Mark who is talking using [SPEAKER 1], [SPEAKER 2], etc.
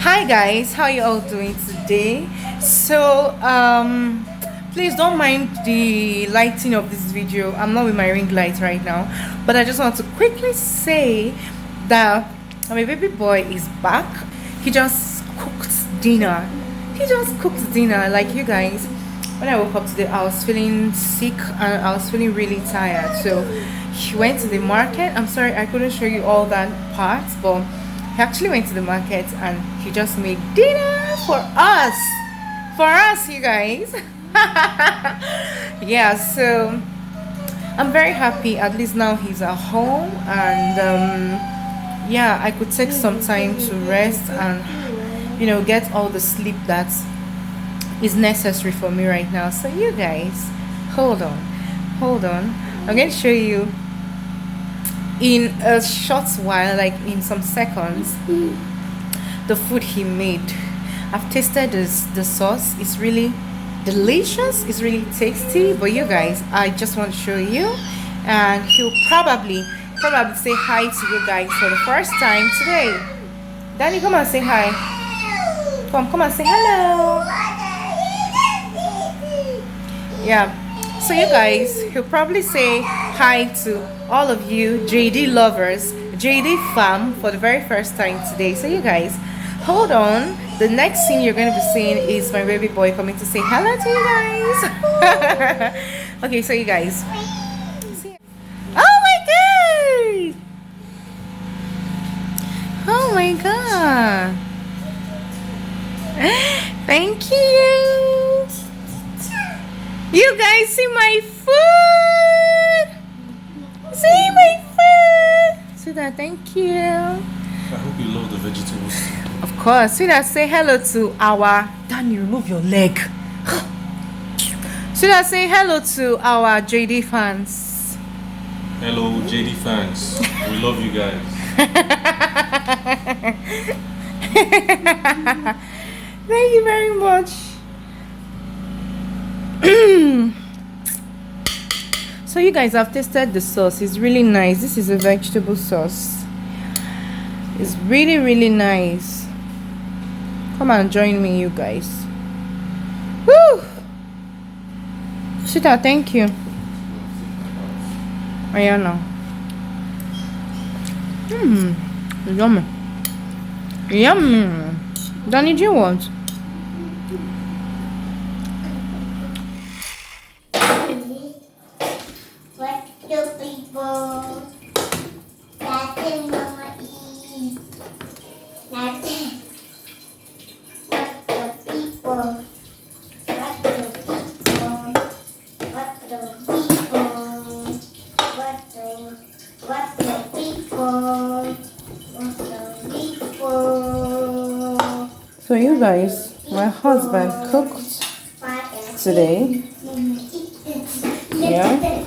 [SPEAKER 1] Hi guys, how you all doing today? Please don't mind the lighting of this video. I'm not with my ring light right now, but I just want to quickly say that my baby boy is back. He just cooked dinner. Like you guys. When I woke up today, I was feeling sick and I was feeling really tired. So he went to the market. I'm sorry I couldn't show you all that part, but he actually went to the market and he just made dinner for us. For us, you guys. Yeah, so I'm very happy. At least now he's at home, and yeah, I could take some time to rest and get all the sleep that is necessary for me right now. So you guys, hold on. I'm going to show you in a short while, like in some seconds, the food he made. I've tasted the sauce. It's really delicious. It's really tasty. But you guys, I just want to show you, and he'll probably say hi to you guys for the first time today. Danny, come and say hi. Come and say hello. Yeah, so you guys, he'll probably say hi to all of you JD lovers, JD fam, for the very first time today. So you guys, hold on. The next scene you're going to be seeing is my baby boy coming to say hello to you guys. Okay, so you guys, oh my god, thank you. You guys see my food? See my food? Sweetheart, thank you.
[SPEAKER 2] I hope you love the vegetables.
[SPEAKER 1] Of course. Sweetheart, say hello to our... Danny, remove your leg. Sweetheart, say hello to our JD fans.
[SPEAKER 2] Hello, JD fans. We love you guys.
[SPEAKER 1] Thank you very much. So you guys have tasted the sauce. It's really nice. This is a vegetable sauce. It's really nice. Come and join me, you guys. Woo! Sita, thank you. Ayana. Yummy. Danny, do you want? So you guys, my husband cooked today. Yeah.